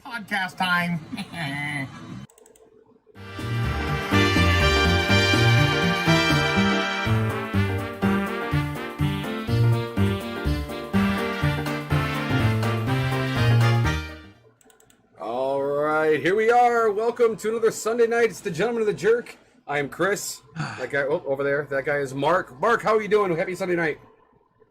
Podcast time. All right, here we are. Welcome to another Sunday night. It's the Gentleman of the Jerk. I am Chris. That guy over there, that guy is Mark. Mark, how are you doing? Happy Sunday night.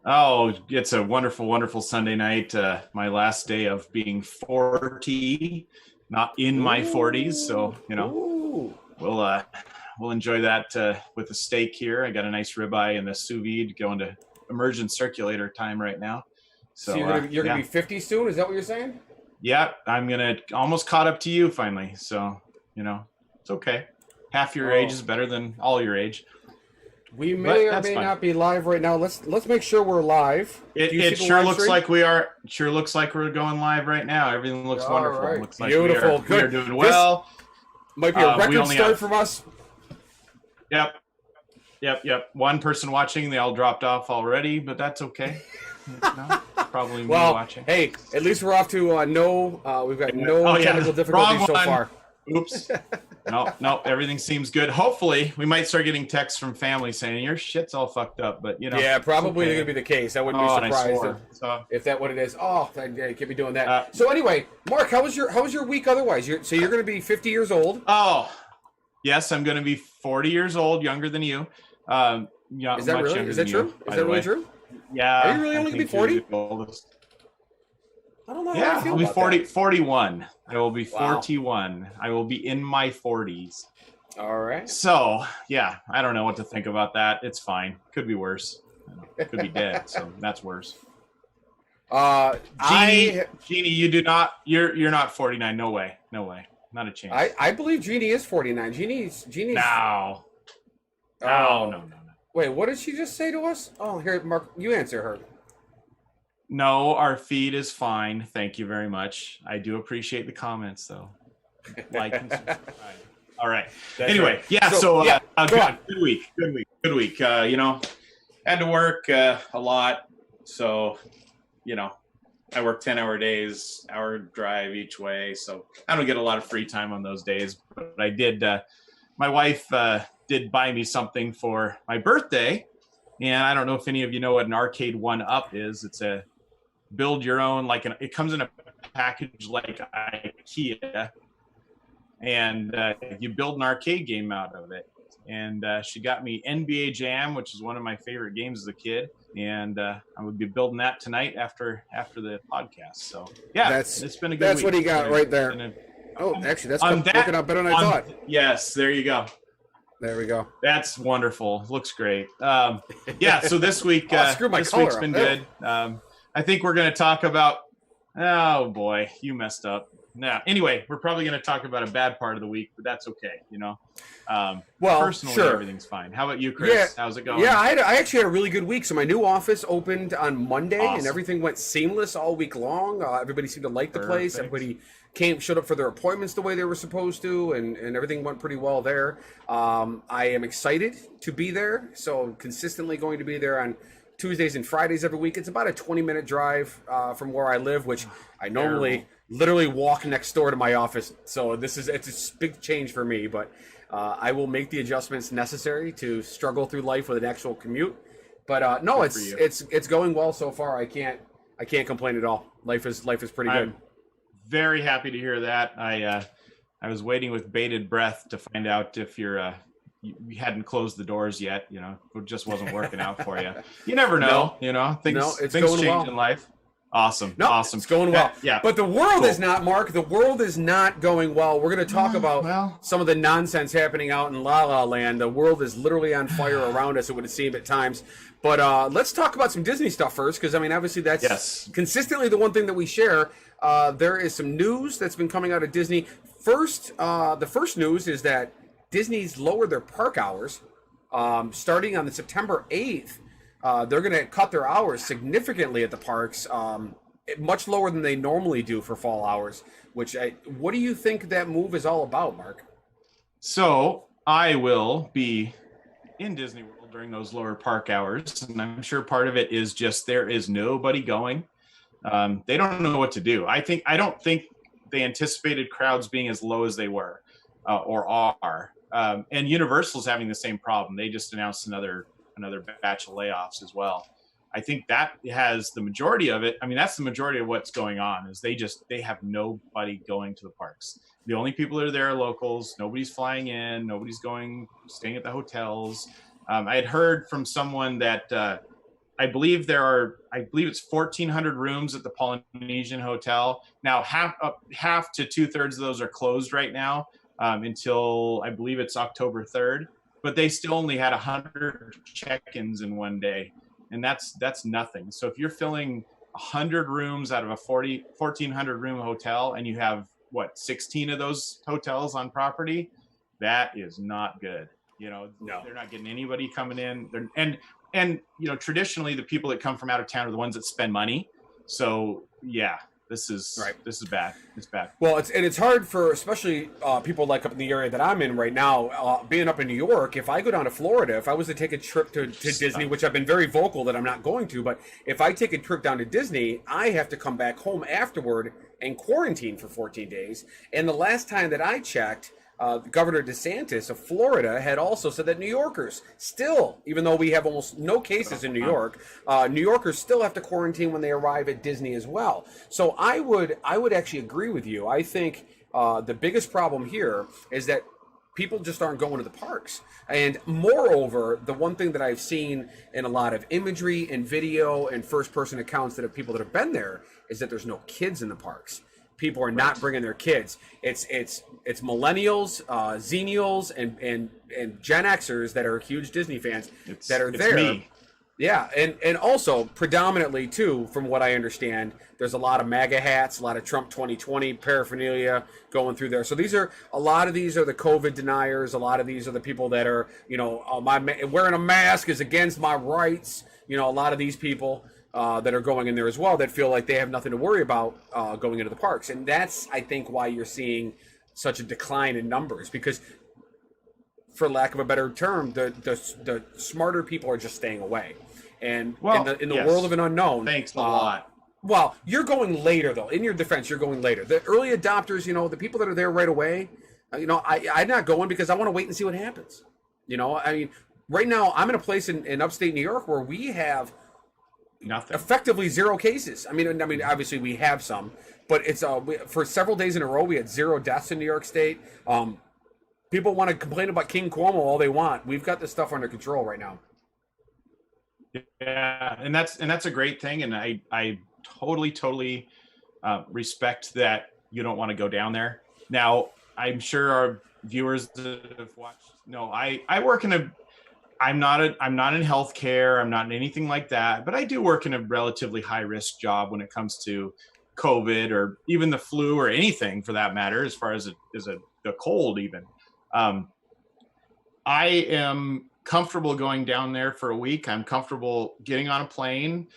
Oh, it's a wonderful, wonderful Sunday night. My last day of being 40, not in my 40s. So, you know, we'll enjoy that with a steak here. I got a nice ribeye and the sous vide going to emergent circulator time right now. So you're gonna be 50 soon? Is that what you're saying? Yeah, I'm gonna almost caught up to you finally. So, you know, it's okay. Half your age is better than all your age. We may or may not be live right now. Let's make sure we're live. It sure looks like we are. Sure looks like we're going live right now. Everything looks wonderful. Right. Looks like beautiful. We are doing well. This might be a record start from us. Yep. One person watching. They all dropped off already, but that's okay. No, probably me watching. Hey, at least we're off to we've got no technical difficulties so far. Oops. No, everything seems good. Hopefully, we might start getting texts from family saying your shit's all fucked up, but you know. Yeah, probably going to be the case. I wouldn't be surprised if that's what it is. Oh, I can't be doing that. So anyway, Mark, how was your week otherwise? You're going to be 50 years old. Oh, yes, I'm going to be 40 years old, younger than you. Is that really? Is that true? Is that really true? Yeah. Are you really only going to be 40? I don't know. Yeah, I'll be 41. I will be 41. Wow. I will be in my 40s. All right. So, yeah, I don't know what to think about that. It's fine. Could be worse. Could be dead. So that's worse. Jeannie, you're not 49. No way. Not a chance. I believe Jeannie is 49. Jeannie's. No. No. Wait, what did she just say to us? Oh, here, Mark, you answer her. No, our feed is fine. Thank you very much. I do appreciate the comments, though. Like and subscribe. All right. That's anyway, right. Yeah. Good week. You know, had to work a lot. So, you know, I work 10-hour days, hour drive each way. So I don't get a lot of free time on those days. But I did. My wife did buy me something for my birthday. And I don't know if any of you know what an Arcade 1-Up is. It's a build your own, it comes in a package like IKEA, and you build an arcade game out of it. And she got me NBA Jam, which is one of my favorite games as a kid, and I would be building that tonight after the podcast. So yeah, it's been a good week. That's what he got right there. Actually, that's working out better than I thought. Yes, there you go. There we go. That's wonderful. Looks great. Yeah. So this week, this week's been good. I think we're going to talk about. Oh boy, you messed up. Now, anyway, we're probably going to talk about a bad part of the week, but that's okay. You know. Personally, everything's fine. How about you, Chris? Yeah. How's it going? Yeah, I actually had a really good week. So my new office opened on Monday, and everything went seamless all week long. Everybody seemed to like the place. Everybody showed up for their appointments the way they were supposed to, and everything went pretty well there. I am excited to be there, so consistently going to be there on Tuesdays and Fridays every week. It's about a 20-minute drive from where I live, which I normally literally walk next door to my office. So it's a big change for me, but I will make the adjustments necessary to struggle through life with an actual commute. But no, it's going well so far. I can't complain at all. Life is pretty good. Very happy to hear that. I was waiting with bated breath to find out if you hadn't closed the doors yet. You know, it just wasn't working out for you. You never know. You know, things change in life. Awesome. Awesome. It's going well. Yeah. But the world is not, Mark. The world is not going well. We're going to talk about some of the nonsense happening out in La La Land. The world is literally on fire around us, it would seem at times. But let's talk about some Disney stuff first, because, I mean, obviously that's consistently the one thing that we share. There is some news that's been coming out of Disney. The first news is that Disney's lowered their park hours starting on the September 8th. They're going to cut their hours significantly at the parks, much lower than they normally do for fall hours. What do you think that move is all about, Mark? So I will be in Disney World during those lower park hours, and I'm sure part of it is just there is nobody going. They don't know what to do. I don't think they anticipated crowds being as low as they were or are. And Universal's having the same problem. They just announced another batch of layoffs as well. I think that has the majority of it. I mean, that's the majority of what's going on is they have nobody going to the parks. The only people that are there are locals. Nobody's flying in. Nobody's staying at the hotels. I had heard from someone that I believe it's 1,400 rooms at the Polynesian Hotel. Now, half to 2/3 of those are closed right now until I believe it's October 3rd. But they still only had 100 check-ins in one day. And that's nothing. So if you're filling 100 rooms out of a 1,400 room hotel and you have 16 of those hotels on property, that is not good. No. They're not getting anybody coming in. And traditionally the people that come from out of town are the ones that spend money. So yeah, this is bad. It's bad. Well, it's hard for especially people like up in the area that I'm in right now. Being up in New York, if I go down to Florida, if I was to take a trip to Disney, which I've been very vocal that I'm not going to, but if I take a trip down to Disney, I have to come back home afterward and quarantine for 14 days. And the last time that I checked, Governor DeSantis of Florida had also said that New Yorkers still, even though we have almost no cases in New York, New Yorkers still have to quarantine when they arrive at Disney as well. So I would actually agree with you. I think the biggest problem here is that people just aren't going to the parks. And moreover, the one thing that I've seen in a lot of imagery and video and first-person accounts that of people that have been there is that there's no kids in the parks. People are not bringing their kids. It's millennials, Xennials, and Gen Xers that are huge Disney fans that are there. Me. Yeah, and also predominantly too, from what I understand, there's a lot of MAGA hats, a lot of Trump 2020 paraphernalia going through there. So a lot of these are the COVID deniers. A lot of these are the people that are, wearing a mask is against my rights. A lot of these people that are going in there as well that feel like they have nothing to worry about going into the parks. And that's, I think, why you're seeing such a decline in numbers, because for lack of a better term, the smarter people are just staying away. And in the world of an unknown. Thanks a lot. Well, you're going later, though. In your defense, you're going later. The early adopters, the people that are there right away, I'm not going because I want to wait and see what happens. Right now, I'm in a place in upstate New York where we have nothing, effectively zero cases. I mean, obviously we have some, but it's for several days in a row we had 0 deaths in New York State. People want to complain about King Cuomo all they want. We've got this stuff under control right now. Yeah, and that's a great thing, and I totally respect that you don't want to go down there. Now, I'm sure our viewers that have watched know I work in I'm not in healthcare. I'm not in anything like that, but I do work in a relatively high risk job when it comes to COVID or even the flu or anything for that matter, as far as the cold even. I am comfortable going down there for a week. I'm comfortable getting on a plane,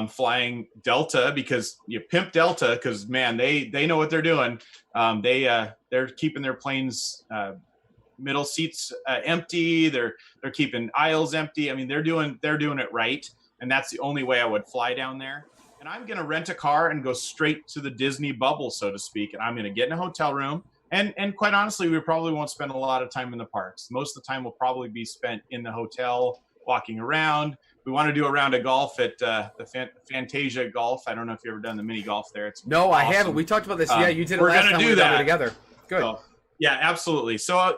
flying Delta, because you pimp Delta because, man, they know what they're doing. They're keeping their planes middle seats empty. They're keeping aisles empty. I mean, they're doing it right, and that's the only way I would fly down there. And I'm going to rent a car and go straight to the Disney bubble, so to speak. And I'm going to get in a hotel room. And quite honestly, we probably won't spend a lot of time in the parks. Most of the time will probably be spent in the hotel, walking around. We want to do a round of golf at the Fantasia Golf. I don't know if you've ever done the mini golf there. It's no, awesome. I haven't. We talked about this. Yeah, you did it we're last gonna time do we that done it together. Good. So, yeah, absolutely. So,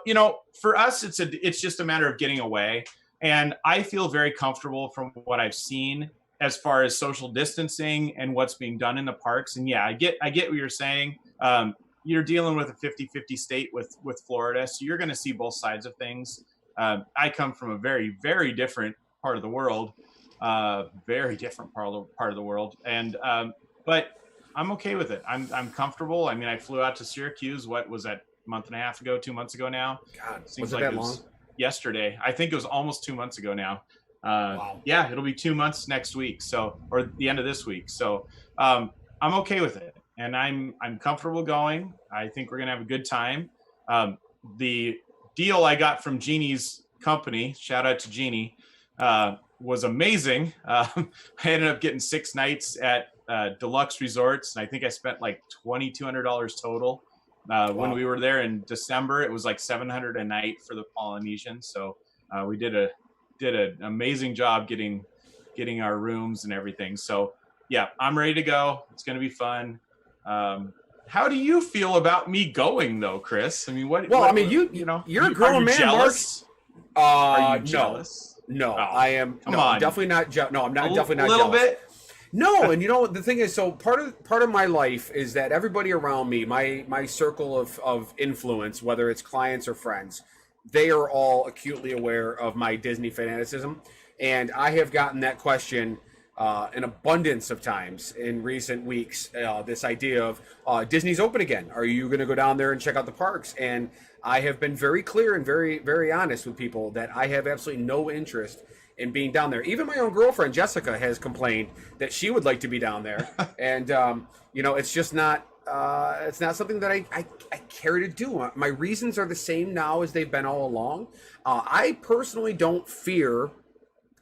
for us, it's just a matter of getting away. And I feel very comfortable from what I've seen as far as social distancing and what's being done in the parks. And yeah, I get what you're saying. You're dealing with a 50-50 state with Florida, so you're going to see both sides of things. I come from a very, very different part of the world, and but I'm okay with it. I'm comfortable. I mean, I flew out to Syracuse. What was that, month and a half ago, 2 months ago now? God, seems was it like that it was long? Yesterday. I think it was almost 2 months ago now. Wow. Yeah, it'll be 2 months next week, or the end of this week. So I'm okay with it. And I'm comfortable going. I think we're gonna have a good time. The deal I got from Jeannie's company, shout out to Jeannie, was amazing. I ended up getting 6 nights at deluxe resorts, and I think I spent like $2,200 total. When we were there in December, it was like $700 a night for the Polynesian. So we did an amazing job getting our rooms and everything. So yeah, I'm ready to go. It's going to be fun. How do you feel about me going though, Chris? I mean, you're a grown man, jealous? Mark. Are you jealous? No, Oh, I am. Come no, on. I'm definitely not. No, I'm not. Definitely not. A little jealous. bit. No, and the thing is, so part of my life is that everybody around me, my circle of influence, whether it's clients or friends, they are all acutely aware of my Disney fanaticism, and I have gotten that question an abundance of times in recent weeks. This idea of Disney's open again. Are you going to go down there and check out the parks? And I have been very clear and very, very honest with people that I have absolutely no interest in being down there. Even my own girlfriend Jessica has complained that she would like to be down there, and it's just not. It's not something that I care to do. My reasons are the same now as they've been all along. I personally don't fear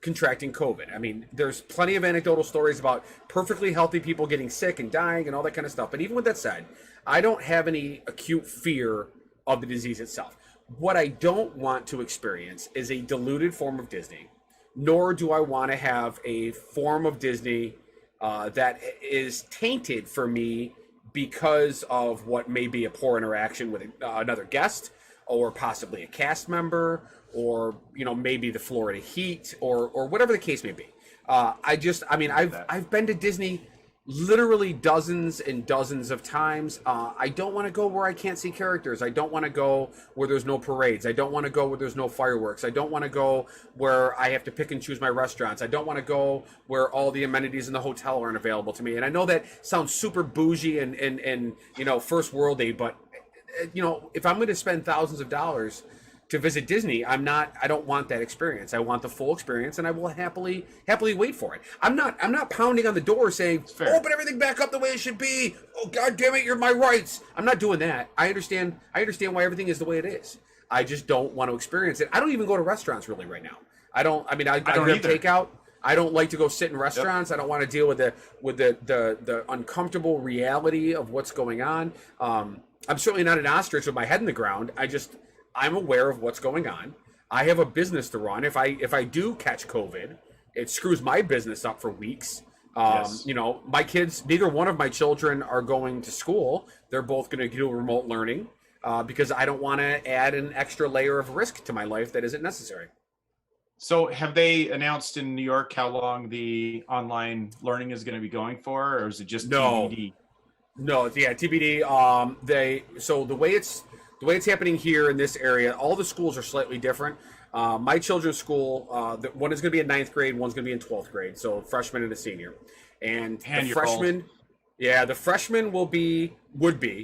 contracting COVID. I mean, there's plenty of anecdotal stories about perfectly healthy people getting sick and dying and all that kind of stuff. But even with that said, I don't have any acute fear of the disease itself. What I don't want to experience is a diluted form of Disney, nor do I want to have a form of Disney that is tainted for me because of what may be a poor interaction with another guest or possibly a cast member, or maybe the Florida heat, or whatever the case may be. I've been to Disney literally dozens and dozens of times. I don't want to go where I can't see characters. I don't want to go where there's no parades. I don't want to go where there's no fireworks. I don't want to go where I have to pick and choose my restaurants. I don't want to go where all the amenities in the hotel aren't available to me. And I know that sounds super bougie and first worldly, but if I'm going to spend thousands of dollars to visit Disney, I don't want that experience. I want the full experience, and I will happily wait for it. I'm not pounding on the door saying, open everything back up the way it should be. Oh, God damn it, you're my rights. I'm not doing that. I understand why everything is the way it is. I just don't want to experience it. I don't even go to restaurants really right now. I don't have takeout. I don't like to go sit in restaurants. Yep. I don't want to deal with the uncomfortable reality of what's going on. I'm certainly not an ostrich with my head in the ground. I'm aware of what's going on. I have a business to run. If I do catch COVID, it screws my business up for weeks. Yes. My kids, neither one of my children are going to school. They're both going to do remote learning because I don't want to add an extra layer of risk to my life that isn't necessary. So have they announced in New York how long the online learning is going to be going for, or is it just TBD? No, yeah, TBD. The way it's happening here in this area, all the schools are slightly different. My children's school, one is going to be in 9th grade, one's going to be in 12th grade, so freshman and a senior. And the freshman would be,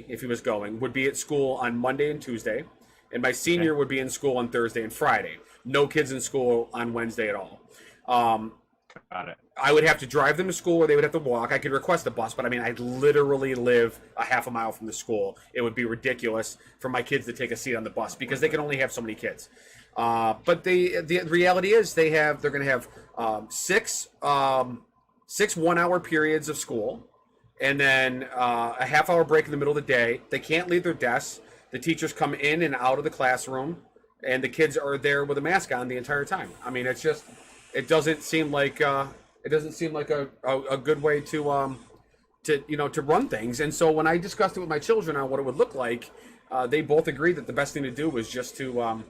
if he was going, would be at school on Monday and Tuesday, and my senior would be in school on Thursday and Friday. No kids in school on Wednesday at all. Got it. I would have to drive them to school, or they would have to walk. I could request a bus, but I literally live a half a mile from the school. It would be ridiculous for my kids to take a seat on the bus because they can only have so many kids. But the reality is they're going to have six 1-hour periods of school, and then a half-hour break in the middle of the day. They can't leave their desks. The teachers come in and out of the classroom, and the kids are there with a mask on the entire time. It doesn't seem like a good way to run things. And so when I discussed it with my children on what it would look like, they both agreed that the best thing to do was just to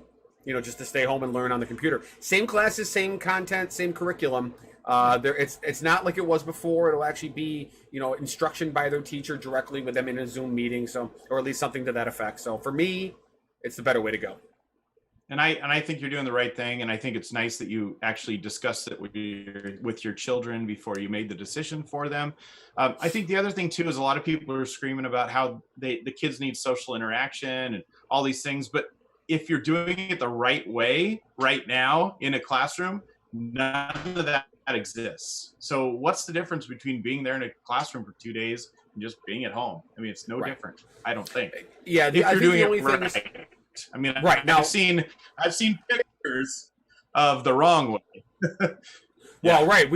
stay home and learn on the computer. Same classes, same content, same curriculum. It's not like it was before. It'll actually be instruction by their teacher directly with them in a Zoom meeting. So, or at least something to that effect. So for me, it's the better way to go. And I think you're doing the right thing, and I think it's nice that you actually discussed it with your children before you made the decision for them. I think the other thing too is a lot of people are screaming about how the kids need social interaction and all these things, but if you're doing it the right way right now in a classroom, none of that exists. So what's the difference between being there in a classroom for 2 days and just being at home? It's no different, I don't think. Yeah, if you're doing it right. Right now, I've seen pictures of the wrong way. Well, right.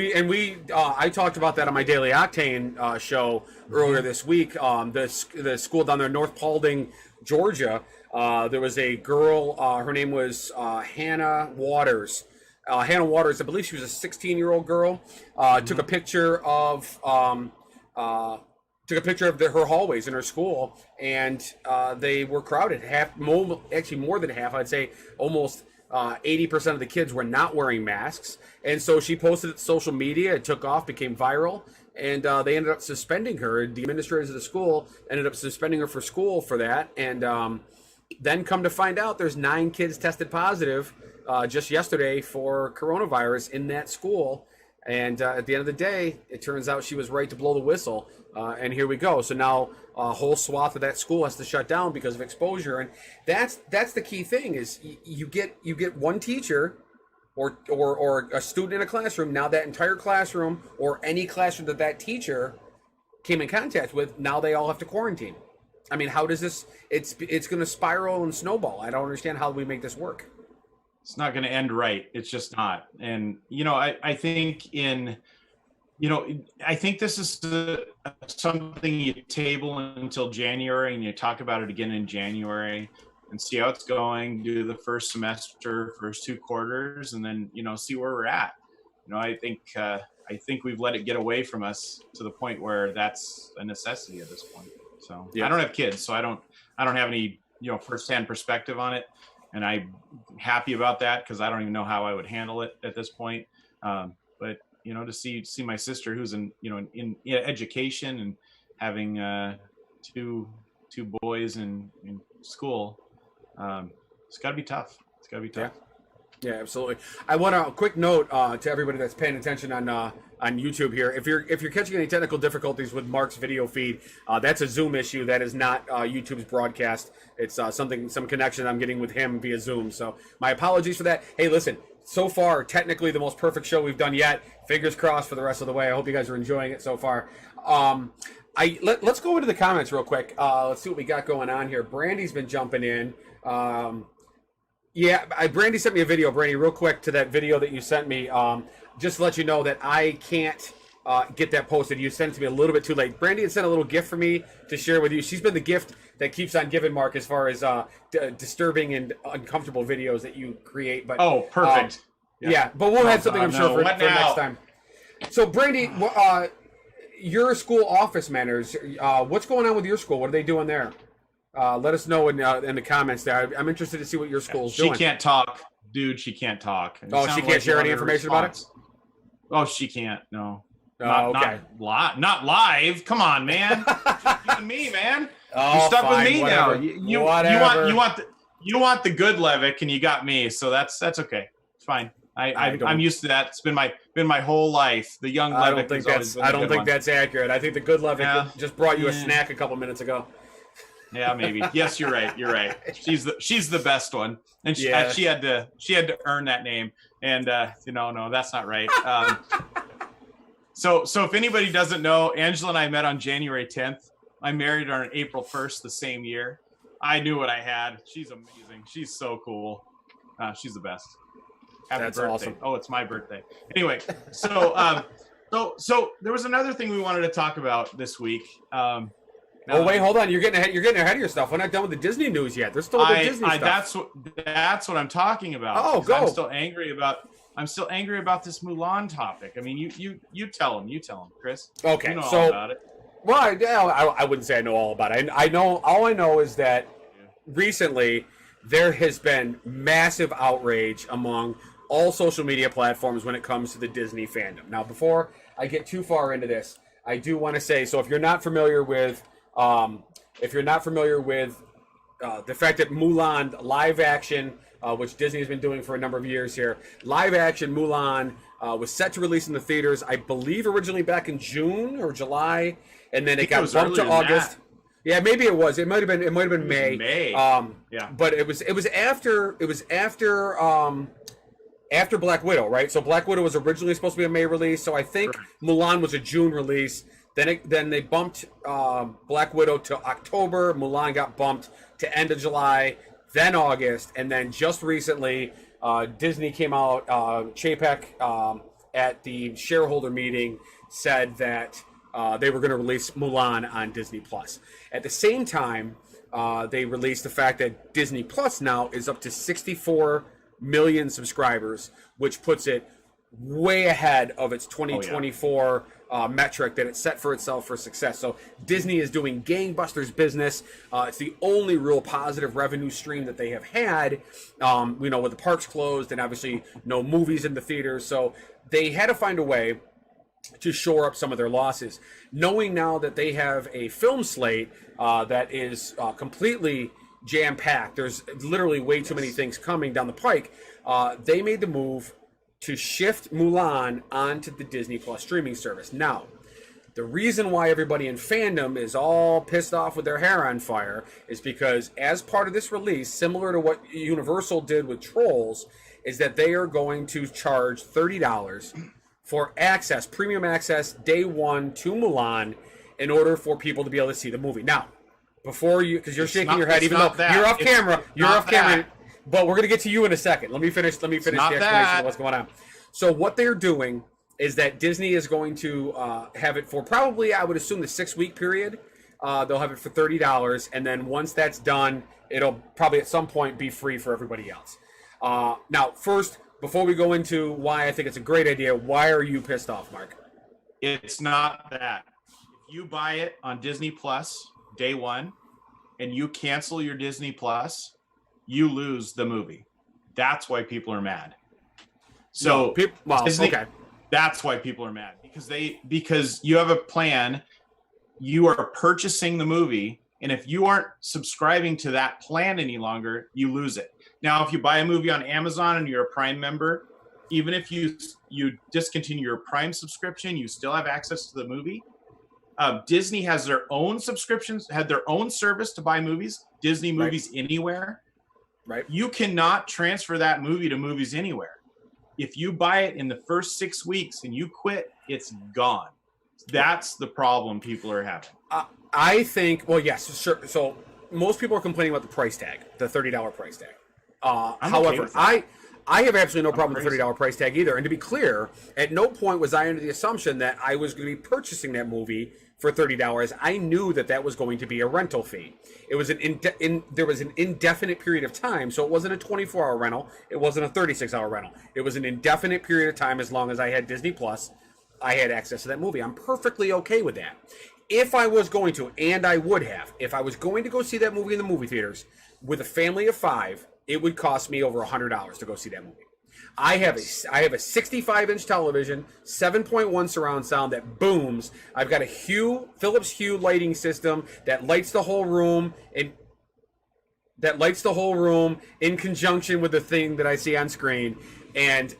I talked about that on my Daily Octane show earlier this week. The school down there, North Paulding, Georgia. There was a girl. Her name was Hannah Waters. Hannah Waters, I believe she was a 16-year-old girl. Took a picture of her hallways in her school, and they were crowded. Actually more than half, I'd say, almost 80% of the kids were not wearing masks. And so she posted it to social media. It took off, became viral, and they ended up suspending her. The administrators of the school ended up suspending her for school for that. And then come to find out, there's 9 kids tested positive just yesterday for coronavirus in that school. And at the end of the day, it turns out she was right to blow the whistle. And here we go. So now a whole swath of that school has to shut down because of exposure. And that's the key thing is you get one teacher or a student in a classroom. Now that entire classroom or any classroom that teacher came in contact with, now they all have to quarantine. I mean, how does this? It's going to spiral and snowball. I don't understand how we make this work. It's not going to end right. It's just not. And, I think I think this is something you table until January, and you talk about it again in January and see how it's going, do the first semester, first 2 quarters, and then, see where we're at. I think we've let it get away from us to the point where that's a necessity at this point. So yeah. I don't have kids, so I don't have any, firsthand perspective on it. And I'm happy about that because I don't even know how I would handle it at this point. But to see my sister who's in education and having two boys in school, it's got to be tough. It's got to be tough. Yeah, absolutely. I want a quick note to everybody that's paying attention on YouTube here. If you're catching any technical difficulties with Mark's video feed, that's a Zoom issue. That is not YouTube's broadcast. It's some connection I'm getting with him via Zoom. So my apologies for that. Hey, listen. So far, technically the most perfect show we've done yet. Fingers crossed for the rest of the way. I hope you guys are enjoying it so far. Let's go into the comments real quick. Let's see what we got going on here. Brandy's been jumping in. Brandy sent me a video. Brandy, real quick to that video that you sent me. Just to let you know that I can't get that posted. You sent it to me a little bit too late. Brandy had sent a little gift for me to share with you. She's been the gift that keeps on giving, Mark, as far as disturbing and uncomfortable videos that you create. But perfect. But we'll have something, I'm sure, for next time. So, Brandy, you're a school office manager. What's going on with your school? What are they doing there? Let us know in the comments there. I'm interested to see what your school's doing. She can't talk. Dude, she can't talk. She can't share any information about it? Oh, she can't. No. Okay. Not live. Come on, man. You and me, man. Oh, you're stuck fine, with me whatever. now. You want the good Levick, and you got me. So that's okay. It's fine. I'm used to that. It's been my whole life. The young Levick. I don't think that's accurate. I think the good Levick just brought you a snack a couple minutes ago. Yeah, maybe. Yes, you're right. You're right. She's the best one, and she had to earn that name. And no, that's not right. So if anybody doesn't know, Angela and I met on January 10th. I married her on April 1st the same year. I knew what I had. She's amazing. She's so cool. She's the best. Happy birthday. Awesome. Oh, it's my birthday. Anyway, so there was another thing we wanted to talk about this week. Wait, hold on. You're getting ahead of yourself. We're not done with the Disney news yet. There's still the Disney stuff. That's what I'm talking about. Oh, go. I'm still angry about this Mulan topic. I mean, you tell him, Chris. Okay, you know all about it. Well, I wouldn't say I know all about it. All I know is that recently there has been massive outrage among all social media platforms when it comes to the Disney fandom. Now, before I get too far into this, I do want to say, so if you're not familiar with the fact that Mulan live action, which Disney has been doing for a number of years here, live action Mulan was set to release in the theaters, I believe originally back in June or July, and then it got bumped to August. Yeah, maybe it was. It might have been May. But it was after Black Widow, right? So Black Widow was originally supposed to be a May release. So I think Mulan was a June release. Then they bumped Black Widow to October. Mulan got bumped to end of July, then August, and then just recently Disney came out. Chapek at the shareholder meeting said that they were going to release Mulan on Disney Plus. At the same time, they released the fact that Disney Plus now is up to 64 million subscribers, which puts it way ahead of its 2024 metric that it set for itself for success. So Disney is doing gangbusters business. It's the only real positive revenue stream that they have had, with the parks closed and obviously no movies in the theaters. So they had to find a way to shore up some of their losses. Knowing now that they have a film slate that is completely jam-packed, there's literally way too many things coming down the pike, they made the move to shift Mulan onto the Disney Plus streaming service. Now, the reason why everybody in fandom is all pissed off with their hair on fire is because as part of this release, similar to what Universal did with Trolls, is that they are going to charge $30 for access, premium access, day one to Mulan in order for people to be able to see the movie. Now, before you, because you're shaking your head, even though you're off camera, but we're going to get to you in a second. Let me finish the explanation of what's going on. So what they're doing is that Disney is going to have it for probably, I would assume, the 6-week period. They'll have it for $30, and then once that's done, it'll probably at some point be free for everybody else. Now, first, before we go into why I think it's a great idea, why are you pissed off, Mark? It's not that. If you buy it on Disney Plus day one and you cancel your Disney Plus, you lose the movie. That's why people are mad. So Disney, okay. That's why people are mad, because you have a plan, you are purchasing the movie, and if you aren't subscribing to that plan any longer, you lose it. Now, if you buy a movie on Amazon and you're a Prime member, even if you discontinue your Prime subscription, you still have access to the movie. Disney has their own subscriptions, had their own service to buy movies, Disney Movies Anywhere. Right. You cannot transfer that movie to Movies Anywhere. If you buy it in the first 6 weeks and you quit, it's gone. That's the problem people are having. I think, well, yes, sure. So most people are complaining about the price tag, the $30 price tag. However, I have absolutely no problem with the $30 price tag either. And to be clear, at no point was I under the assumption that I was going to be purchasing that movie for $30. I knew that was going to be a rental fee. It was there was an indefinite period of time, so it wasn't a 24-hour rental. It wasn't a 36-hour rental. It was an indefinite period of time. As long as I had Disney Plus, I had access to that movie. I'm perfectly okay with that. If I was going to, and I would have, if I was going to go see that movie in the movie theaters with a family of 5, it would cost me over $100 to go see that movie. I have a 65-inch television, 7.1 surround sound that booms. I've got a Philips Hue lighting system that lights the whole room in conjunction with the thing that I see on screen. And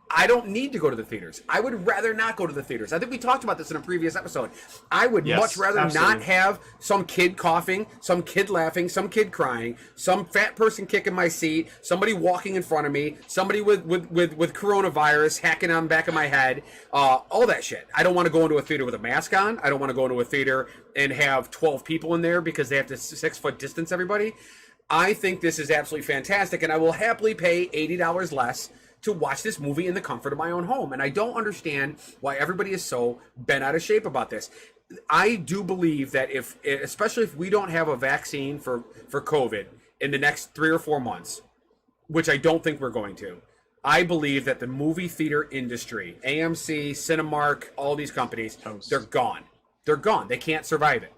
I don't need to go to the theaters. I would rather not go to the theaters. I think we talked about this in a previous episode. I would much rather not have some kid coughing, some kid laughing, some kid crying, some fat person kicking my seat, somebody walking in front of me, somebody with coronavirus hacking on the back of my head, all that shit. I don't want to go into a theater with a mask on. I don't want to go into a theater and have 12 people in there because they have to 6-foot distance everybody. I think this is absolutely fantastic, and I will happily pay $80 less to watch this movie in the comfort of my own home. And I don't understand why everybody is so bent out of shape about this. I do believe that especially if we don't have a vaccine for COVID in the next 3 or 4 months, which I don't think we're going to, I believe that the movie theater industry, AMC, Cinemark, all these companies, they're gone. They're gone. They can't survive it.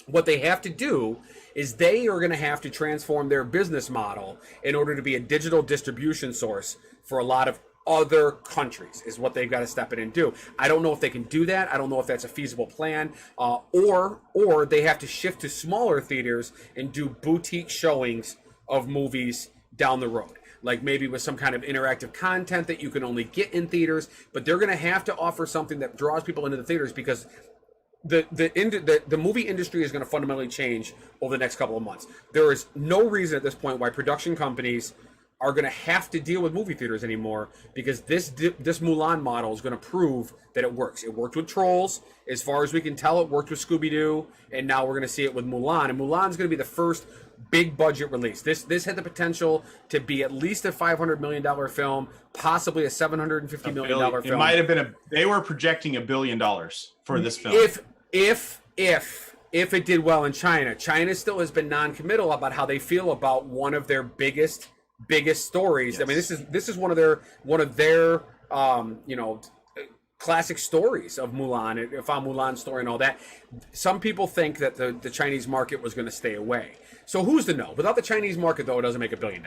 What they have to do is they are going to have to transform their business model in order to be a digital distribution source for a lot of other countries, is what they've got to step in and do. I don't know if they can do that. I don't know if that's a feasible plan, or they have to shift to smaller theaters and do boutique showings of movies down the road, like maybe with some kind of interactive content that you can only get in theaters. But they're going to have to offer something that draws people into the theaters, because the movie industry is going to fundamentally change over the next couple of months. There is no reason at this point why production companies are going to have to deal with movie theaters anymore, because this Mulan model is going to prove that it works. It worked with Trolls. As far as we can tell, it worked with Scooby-Doo, and now we're going to see it with Mulan. And Mulan's going to be the first big budget release. This had the potential to be at least a $500 million film, possibly a $750 million film. It might have been they were projecting $1 billion for this film. If it did well in China. China still has been non-committal about how they feel about one of their biggest stories. Yes. I mean, this is one of their classic stories of Mulan, if I'm Mulan's story and all that. Some people think that the Chinese market was going to stay away. So who's to know? Without the Chinese market, though, it doesn't make $1 billion.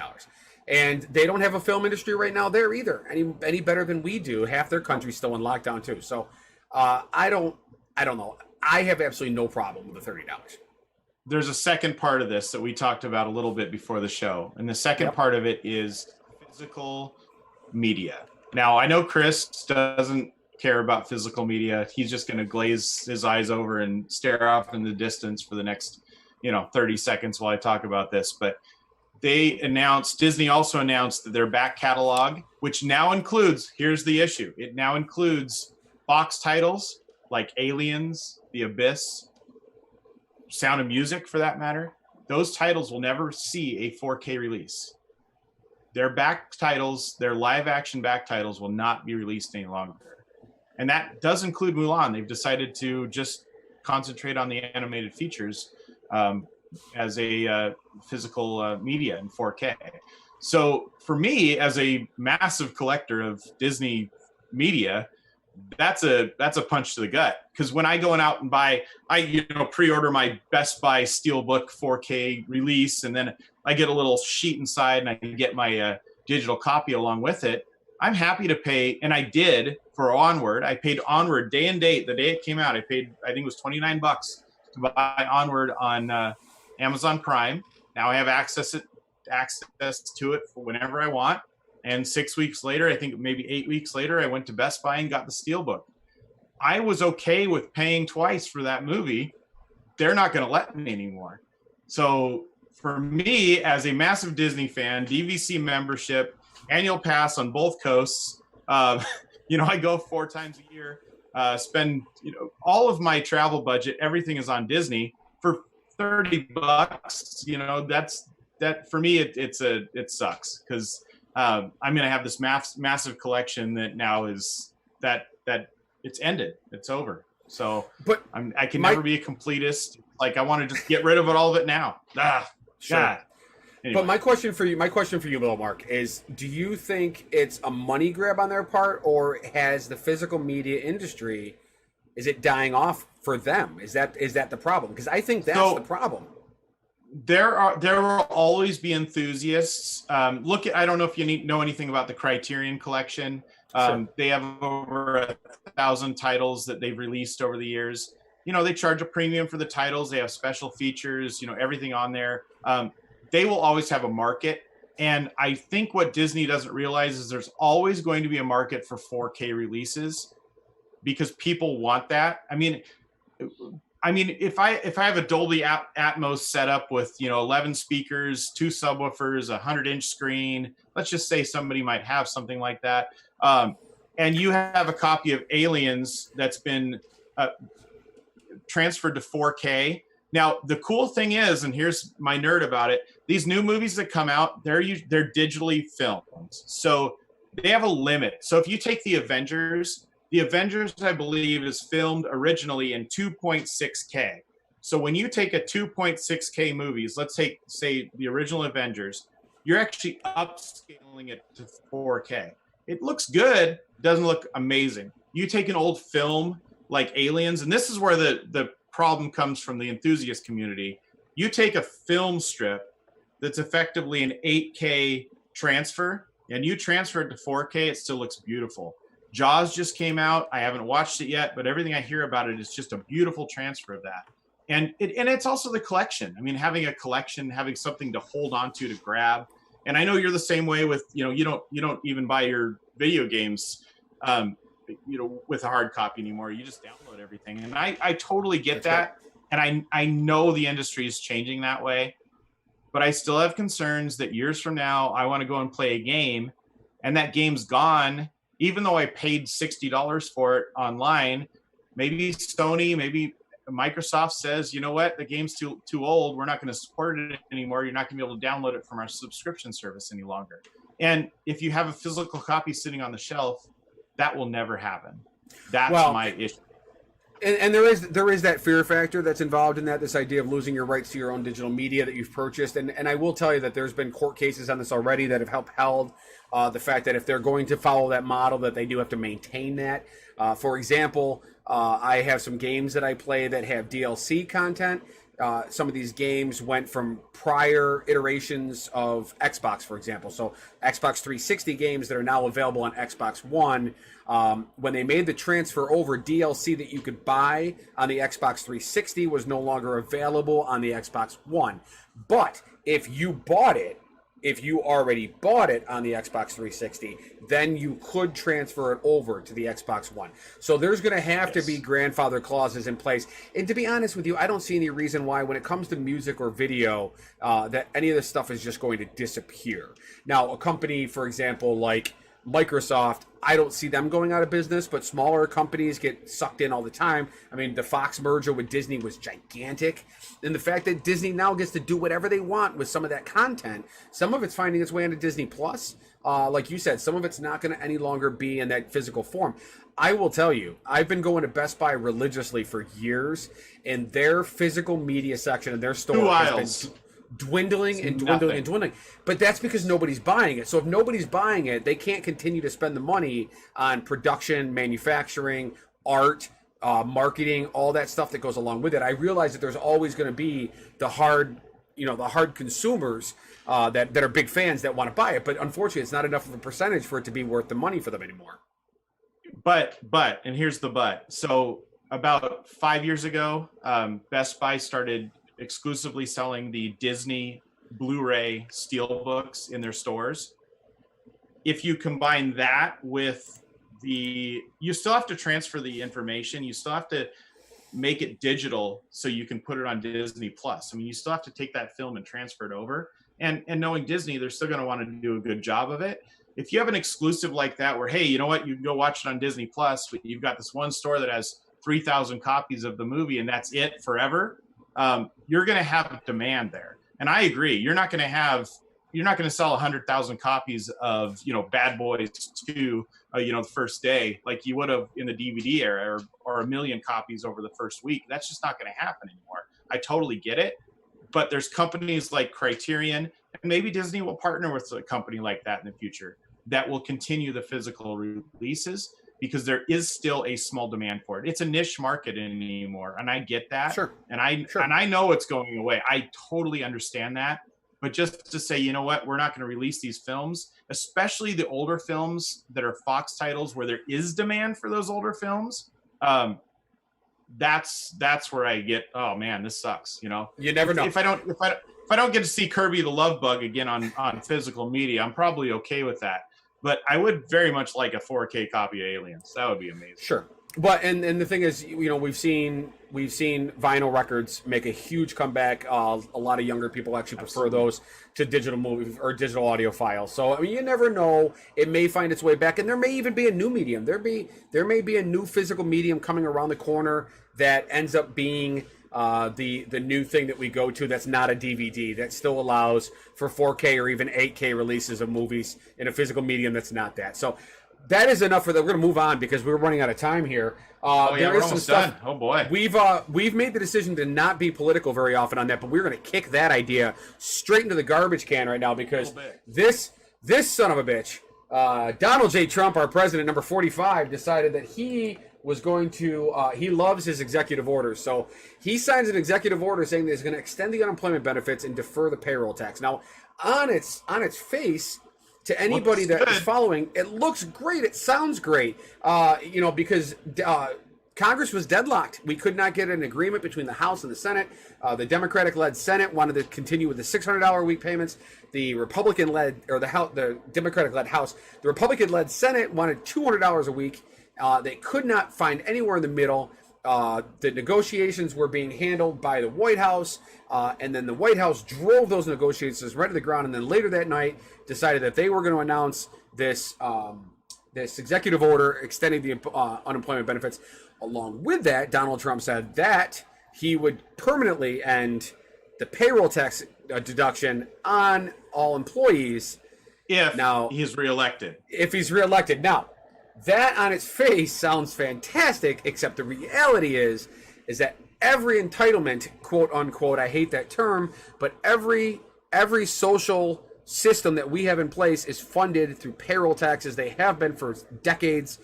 And they don't have a film industry right now there either, any better than we do. Half their country's still in lockdown too. So I don't know. I have absolutely no problem with the $30. There's a second part of this that we talked about a little bit before the show, and the second part of it is physical media. Now, I know Chris doesn't care about physical media. He's just going to glaze his eyes over and stare off in the distance for the next 30 seconds while I talk about this. But Disney also announced that their back catalog, which now includes, here's the issue, it now includes box titles like Aliens, The Abyss, Sound of Music for that matter. Those titles will never see a 4K release. Their back titles, their live action back titles will not be released any longer. And that does include Mulan. They've decided to just concentrate on the animated features as a physical media in 4K. So for me, as a massive collector of Disney media, that's a punch to the gut. Because when I go out and buy, I pre-order my Best Buy Steelbook 4K release, and then I get a little sheet inside, and I can get my digital copy along with it. I'm happy to pay, and I did for Onward. I paid Onward day and date. The day it came out, I think it was $29 to buy Onward on Amazon Prime. Now I have access to it for whenever I want. And 6 weeks later, I think maybe 8 weeks later, I went to Best Buy and got the Steelbook. I was okay with paying twice for that movie. They're not going to let me anymore. So for me, as a massive Disney fan, DVC membership, annual pass on both coasts, I go 4 times a year, spend all of my travel budget, everything is on Disney for $30. That for me, it sucks because I'm going to have this massive collection that now is that it's ended. It's over. So but I can never be a completist. Like I want to just get rid of all of it now. Sure. God. Anyway. But my question for you, Bill Mark, is: do you think it's a money grab on their part, or has the physical media industry, is it dying off for them? Is that the problem? Because I think that's the problem. There will always be enthusiasts. I don't know if you know anything about the Criterion Collection. Sure. They have over 1,000 titles that they've released over the years. They charge a premium for the titles. They have special features, everything on there. They will always have a market. And I think what Disney doesn't realize is there's always going to be a market for 4K releases because people want that. I mean, if I have a Dolby Atmos setup with 11 speakers, 2 subwoofers, a 100-inch screen, let's just say somebody might have something like that, and you have a copy of Aliens that's been transferred to 4K. Now the cool thing is, and here's my nerd about it: these new movies that come out, they're digitally filmed, so they have a limit. So if you take the Avengers, I believe, is filmed originally in 2.6K. So when you take a 2.6K movies, let's say the original Avengers, you're actually upscaling it to 4K. It looks good, doesn't look amazing. You take an old film like Aliens, and this is where the problem comes from the enthusiast community. You take a film strip that's effectively an 8K transfer, and you transfer it to 4K, it still looks beautiful. Jaws just came out. I haven't watched it yet, but everything I hear about it is just a beautiful transfer of that. And it's also the collection. I mean, having a collection, having something to hold on to grab. And I know you're the same way with, you don't even buy your video games, with a hard copy anymore. You just download everything. And I totally get that. Right. And I know the industry is changing that way, but I still have concerns that years from now, I want to go and play a game and that game's gone. Even though I paid $60 for it online, maybe Sony, maybe Microsoft says, you know what, the game's too old. We're not going to support it anymore. You're not going to be able to download it from our subscription service any longer. And if you have a physical copy sitting on the shelf, that will never happen. That's my issue. And there is that fear factor that's involved in that, this idea of losing your rights to your own digital media that you've purchased. And I will tell you that there's been court cases on this already that have upheld the fact that if they're going to follow that model, that they do have to maintain that. For example, I have some games that I play that have DLC content. Some of these games went from prior iterations of Xbox, for example. So Xbox 360 games that are now available on Xbox One. When they made the transfer over, DLC that you could buy on the Xbox 360 was no longer available on the Xbox One. But if you already bought it on the Xbox 360, then you could transfer it over to the Xbox One. So there's going to have to be grandfather clauses in place. And to be honest with you, I don't see any reason why, when it comes to music or video, that any of this stuff is just going to disappear. Now, a company, for example, like Microsoft, I don't see them going out of business, but smaller companies get sucked in all the time. I mean, the Fox merger with Disney was gigantic. And the fact that Disney now gets to do whatever they want with some of that content, some of it's finding its way into Disney Plus. Like you said, some of it's not going to any longer be in that physical form. I will tell you, I've been going to Best Buy religiously for years, and their physical media section in their store has been dwindling and dwindling and dwindling. But that's because nobody's buying it. So if nobody's buying it, they can't continue to spend the money on production, manufacturing, art, marketing, all that stuff that goes along with it. I realize that there's always going to be the hard consumers that are big fans that want to buy it. But unfortunately, it's not enough of a percentage for it to be worth the money for them anymore. But, and here's the but. So about 5 years ago, Best Buy started exclusively selling the Disney Blu-ray steelbooks in their stores. If you combine that with you still have to transfer the information. You still have to make it digital so you can put it on Disney Plus. I mean, you still have to take that film and transfer it over. And knowing Disney, they're still going to want to do a good job of it. If you have an exclusive like that where, hey, you know what, you can go watch it on Disney Plus, but you've got this one store that has 3,000 copies of the movie and that's it forever, you're going to have demand there. And I agree. You're not going to sell 100,000 copies of, Bad Boys 2, the first day, like you would have in the DVD era, or 1 million copies over the first week. That's just not going to happen anymore. I totally get it. But there's companies like Criterion, and maybe Disney will partner with a company like that in the future that will continue the physical releases, because there is still a small demand for it. It's a niche market anymore, and I get that. Sure. And I know it's going away. I totally understand that. But just to say, you know what, we're not going to release these films, especially the older films that are Fox titles where there is demand for those older films. That's where I get, oh man, this sucks. You never know. If I don't get to see Kirby the Love Bug again on physical media, I'm probably okay with that. But I would very much like a 4K copy of Aliens. That would be amazing. Sure. But and the thing is, we've seen vinyl records make a huge comeback. A lot of younger people actually prefer those to digital movies or digital audio files. So I mean, you never know. It may find its way back, and there may even be a new medium. There may be a new physical medium coming around the corner that ends up being the new thing that we go to. That's not a DVD. That still allows for 4K or even 8K releases of movies in a physical medium. That's not that. So. That is enough for that. We're going to move on because we're running out of time here. We're almost done. Oh boy, we've made the decision to not be political very often on that, but we're going to kick that idea straight into the garbage can right now because this son of a bitch, Donald J. Trump, our president, number 45, decided that he was going to. He loves his executive orders, so he signs an executive order saying that he's going to extend the unemployment benefits and defer the payroll tax. Now, on its face. To anybody that is following, it looks great. It sounds great, because Congress was deadlocked. We could not get an agreement between the House and the Senate. The Democratic-led Senate wanted to continue with the $600 a week payments. The Republican-led, or the Democratic-led House, the Republican-led Senate wanted $200 a week. They could not find anywhere in the middle. The negotiations were being handled by the White House, and then the White House drove those negotiations right to the ground, and then later that night decided that they were going to announce this executive order extending the unemployment benefits. Along with that, Donald Trump said that he would permanently end the payroll tax deduction on all employees. If he's reelected. If he's reelected. Now, that on its face sounds fantastic, except the reality is that every entitlement, quote unquote, I hate that term, but every social system that we have in place is funded through payroll taxes. They have been for decades.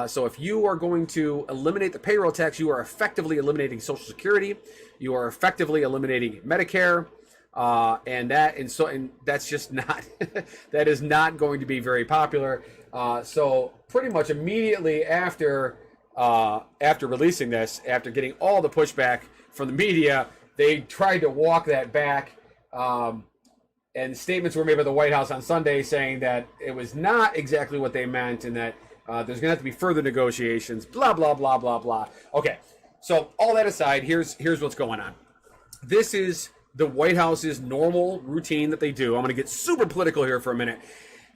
So if you are going to eliminate the payroll tax, you are effectively eliminating Social Security. You are effectively eliminating Medicare. And that's just not that is not going to be very popular. So pretty much immediately after releasing this, after getting all the pushback from the media, they tried to walk that back. And statements were made by the White House on Sunday saying that it was not exactly what they meant, and that there's going to have to be further negotiations. Blah blah blah blah blah. Okay, so all that aside, here's what's going on. This is the White House's normal routine that they do. I'm going to get super political here for a minute.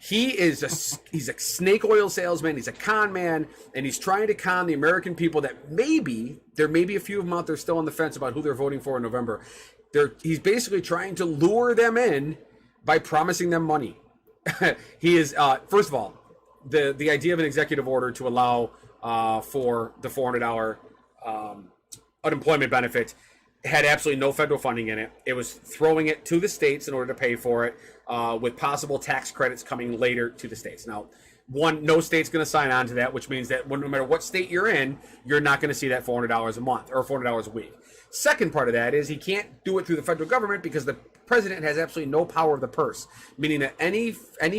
He's a snake oil salesman. He's a con man, and he's trying to con the American people that there may be a few of them out there still on the fence about who they're voting for in November. He's basically trying to lure them in by promising them money. He is, first of all, the idea of an executive order to allow for the $400 unemployment benefit had absolutely no federal funding in it. It was throwing it to the states in order to pay for it, with possible tax credits coming later to the states. Now, no state's going to sign on to that, which means that no matter what state you're in, you're not going to see that $400 a month or $400 a week. Second part of that is he can't do it through the federal government because the president has absolutely no power of the purse, meaning that any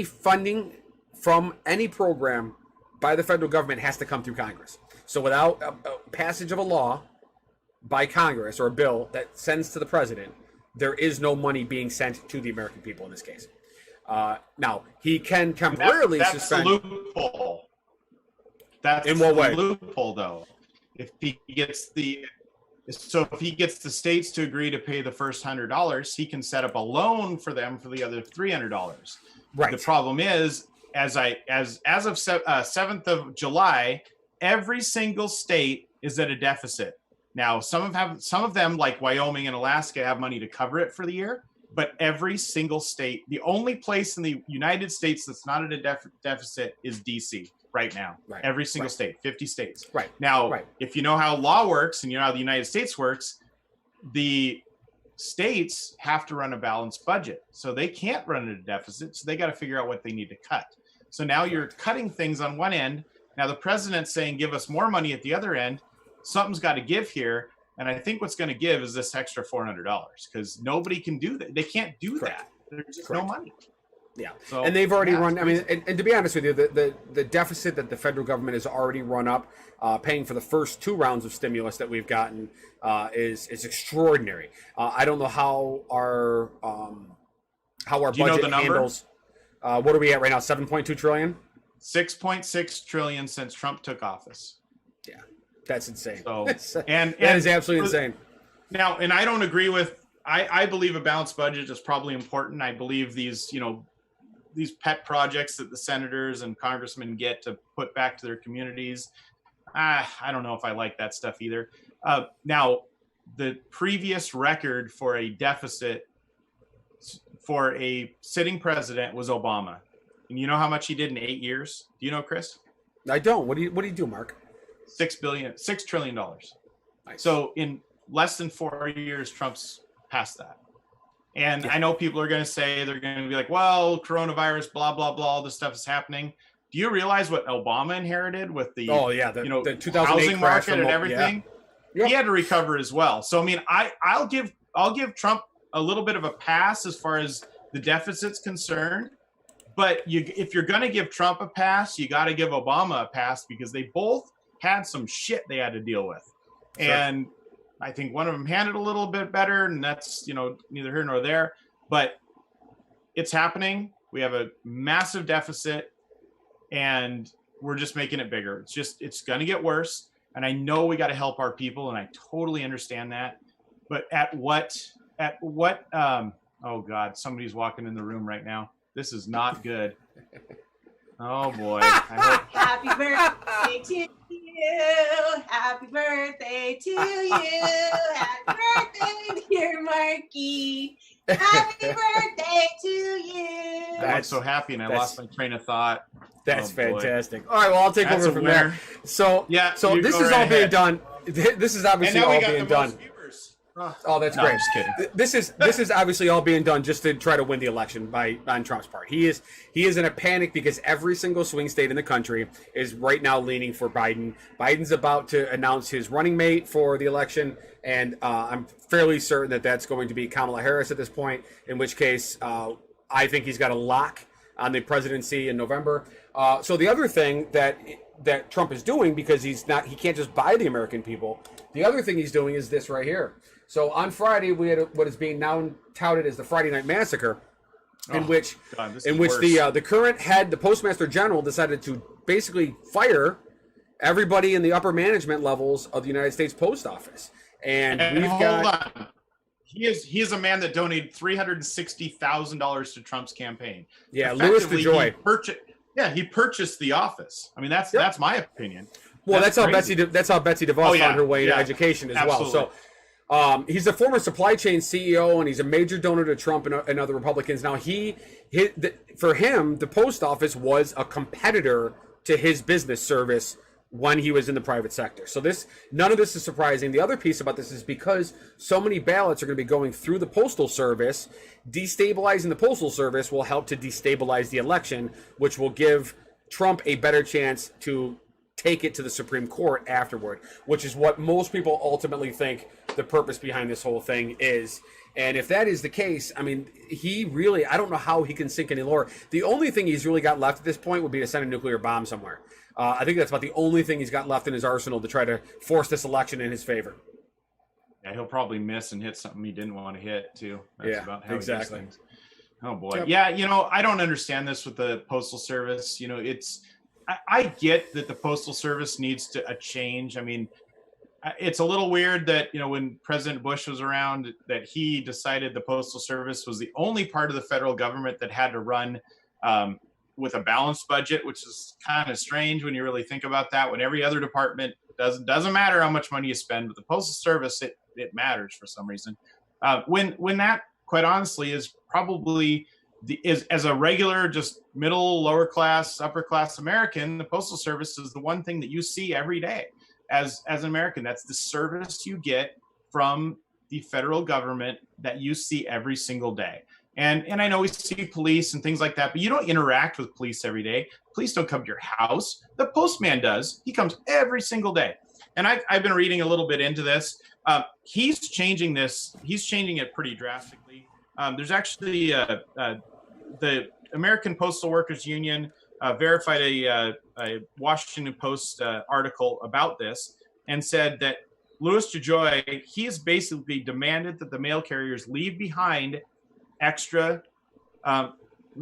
funding from any program by the federal government has to come through Congress. So without a passage of a law by Congress or a bill that sends to the president, there is no money being sent to the American people in this case. Now, he can temporarily suspend. That's the loophole. That's in what way? The loophole, though. If he gets the states to agree to pay the first $100, he can set up a loan for them for the other $300. Right. The problem is, as of 7th of July, every single state is at a deficit. Now, some of them, like Wyoming and Alaska, have money to cover it for the year. But every single state, the only place in the United States that's not at a deficit is DC right now. Right. Every single state, 50 states. Right. Now, if you know how law works and you know how the United States works, the states have to run a balanced budget. So they can't run at a deficit. So they got to figure out what they need to cut. So now you're cutting things on one end. Now the president's saying, give us more money at the other end. Something's got to give here. And I think what's going to give is this extra $400 because nobody can do that. They can't do that. There's just no money. Yeah. So, and they've already run. I mean, and to be honest with you, the deficit that the federal government has already run up, paying for the first 2 rounds of stimulus that we've gotten, is extraordinary. I don't know how our budget handles. What are we at right now? 7.2 trillion. 6.6 trillion since Trump took office. Yeah. That's insane. So, and that is absolutely insane. Now, and I don't agree with. I believe a balanced budget is probably important. I believe these pet projects that the senators and congressmen get to put back to their communities. I don't know if I like that stuff either. Now, the previous record for a deficit for a sitting president was Obama, and you know how much he did in 8 years? Do you know, Chris? I don't. What do you do, Mark? $6 trillion. Nice. So in less than 4 years, Trump's passed that. And I know people are going to say, they're going to be like, well, coronavirus, blah, blah, blah, all this stuff is happening. Do you realize what Obama inherited with the, the 2008 housing market and everything? Yeah. He had to recover as well. So, I mean, I'll give Trump a little bit of a pass as far as the deficit's concerned. But if you're going to give Trump a pass, you got to give Obama a pass because they both had some shit they had to deal with. Sure. And I think one of them handled a little bit better, and that's, neither here nor there. But it's happening. We have a massive deficit, and we're just making it bigger. It's going to get worse. And I know we got to help our people, and I totally understand that. But at what, oh God, somebody's walking in the room right now. This is not good. Oh boy. Happy birthday to you. you. Happy birthday to you. Happy birthday, dear Marky. Happy birthday to you. I'm so happy, and I lost my train of thought. That's fantastic. All right, well, I'll take over from there. So, so this is all being done. This is obviously all being done. Oh, that's great. I'm just kidding. This is obviously all being done just to try to win the election on Trump's part. He is in a panic because every single swing state in the country is right now leaning for Biden. Biden's about to announce his running mate for the election, and I'm fairly certain that that's going to be Kamala Harris at this point. In which case, I think he's got a lock on the presidency in November. So the other thing that Trump is doing, because he can't just buy the American people. The other thing he's doing is this right here. So on Friday, we had what is being now touted as the Friday Night Massacre, in which the current head, the Postmaster General, decided to basically fire everybody in the upper management levels of the United States Post Office. And hold on. He is a man that donated $360,000 to Trump's campaign. Yeah, Louis DeJoy. He purchased the office. I mean, that's my opinion. Well, that's how Betsy DeVos found her way into education as well. So he's a former supply chain CEO, and he's a major donor to Trump and other Republicans. Now, for him, the post office was a competitor to his business service when he was in the private sector. So none of this is surprising. The other piece about this is because so many ballots are going to be going through the Postal Service, destabilizing the Postal Service will help to destabilize the election, which will give Trump a better chance to take it to the Supreme Court afterward, which is what most people ultimately think the purpose behind this whole thing is. And if that is the case, I mean, I don't know how he can sink any lower. The only thing he's really got left at this point would be to send a nuclear bomb somewhere. I think that's about the only thing he's got left in his arsenal to try to force this election in his favor. Yeah, he'll probably miss and hit something he didn't want to hit, too. That's about how exactly. He does things. Oh, boy. Yep. Yeah, I don't understand this with the Postal Service. I get that the Postal Service needs a change. I mean, it's a little weird that, when President Bush was around, that he decided the Postal Service was the only part of the federal government that had to run with a balanced budget, which is kind of strange when you really think about that, when every other department doesn't matter how much money you spend, but the Postal Service, it matters for some reason. When that, quite honestly, is probably as a regular, just middle, lower class, upper class American, the Postal Service is the one thing that you see every day as an American. That's the service you get from the federal government that you see every single day. And I know we see police and things like that, but you don't interact with police every day. Police don't come to your house. The postman does. He comes every single day. And I've been reading a little bit into this. He's changing this. He's changing it pretty drastically. There's actually the American Postal Workers Union verified a Washington Post article about this and said that Louis DeJoy, he has basically demanded that the mail carriers leave behind extra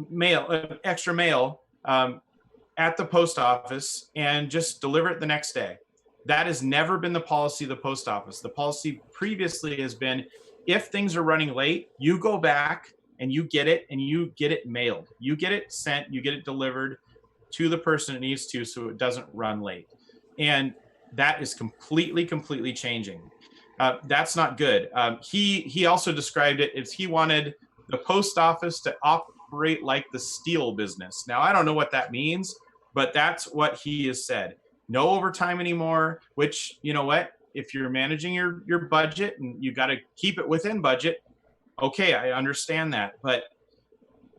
mail at the post office and just deliver it the next day. That has never been the policy of the post office. The policy previously has been, if things are running late, you go back and you get it mailed. You get it sent, you get it delivered to the person it needs to, so it doesn't run late. And that is completely changing. That's not good. He also described it as he wanted the post office to operate like the steel business. Now, I don't know what that means, but that's what he has said. No overtime anymore, which, you know what? If you're managing your budget and you got to keep it within budget, okay, I understand that. But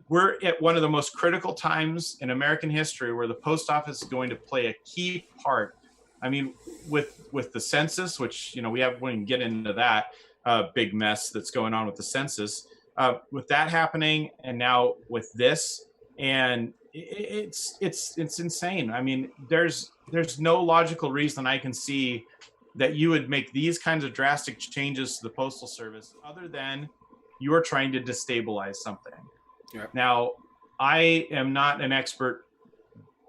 we're at one of the most critical times in American history where the post office is going to play a key part. I mean, with the census, which, we wouldn't get into that big mess that's going on with the census. With that happening, and now with this, and it's insane. I mean, there's no logical reason I can see that you would make these kinds of drastic changes to the Postal Service other than you are trying to destabilize something. Yeah. Now, I am not an expert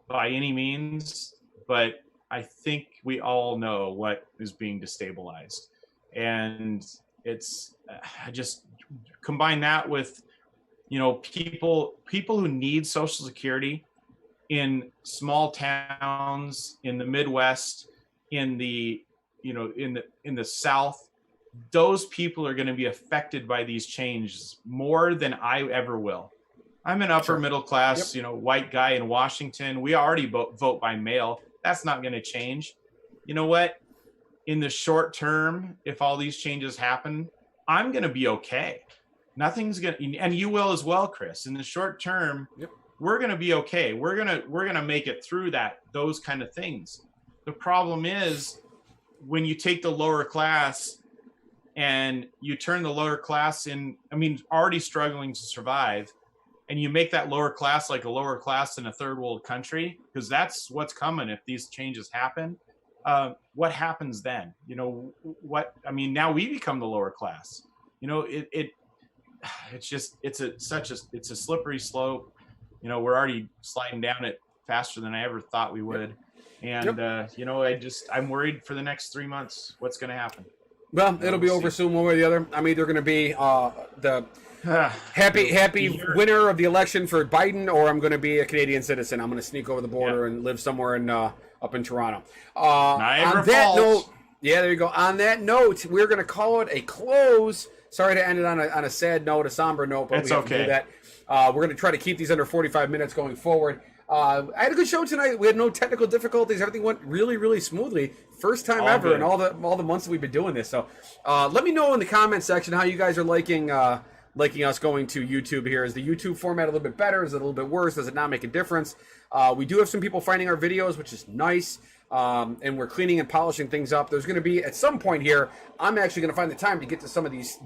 by any means, but I think we all know what is being destabilized, and I just combine that with, people who need Social Security in small towns in the Midwest, in the, you know, in the South, those people are going to be affected by these changes more than I ever will. I'm an upper middle class, you know, white guy in Washington. We already vote by mail. That's not going to change. You know what? In the short term, if all these changes happen, I'm going to be okay. Nothing's going to, and you will as well, Chris. In the short term, we're going to be okay. We're going to make it through those kind of things. The problem is when you take the lower class and you turn the lower class already struggling to survive, and you make that lower class like a lower class in a third world country, because that's what's coming if these changes happen. What happens then? You know, now we become the lower class. You know, it's a slippery slope. You know, we're already sliding down it faster than I ever thought we would. And, you know, I'm worried for the next 3 months, what's going to happen. Well, it'll be over soon one way or the other. I'm either going to be the happy winner of the election for Biden, or I'm going to be a Canadian citizen. I'm going to sneak over the border and live somewhere up in Toronto. On that note, there you go. On that note, we're going to call it a close. Sorry to end it on a sad note, a somber note, but we have to do that. We're going to try to keep these under 45 minutes going forward. I had a good show tonight. We had no technical difficulties. Everything went really, really smoothly. First time ever in all the months that we've been doing this. So let me know in the comment section how you guys are liking us going to YouTube here. Is the YouTube format a little bit better? Is it a little bit worse? Does it not make a difference? We do have some people finding our videos, which is nice. And we're cleaning and polishing things up. There's going to be, at some point here, I'm actually going to find the time to get to some of these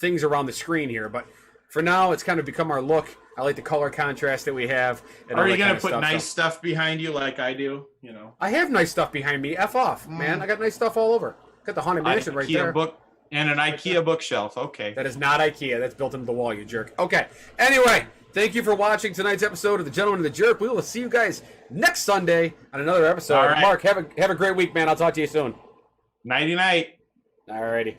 things around the screen here. But for now, it's kind of become our look. I like the color contrast that we have. And are you going to put nice stuff behind you like I do? You know, I have nice stuff behind me. F off, man. I got nice stuff all over. Got the Haunted Mansion right there. Book and an IKEA bookshelf. Okay. That is not IKEA. That's built into the wall, you jerk. Okay. Anyway, thank you for watching tonight's episode of The Gentleman and the Jerk. We will see you guys next Sunday on another episode. All right. Mark, have a great week, man. I'll talk to you soon. Nighty night. All righty.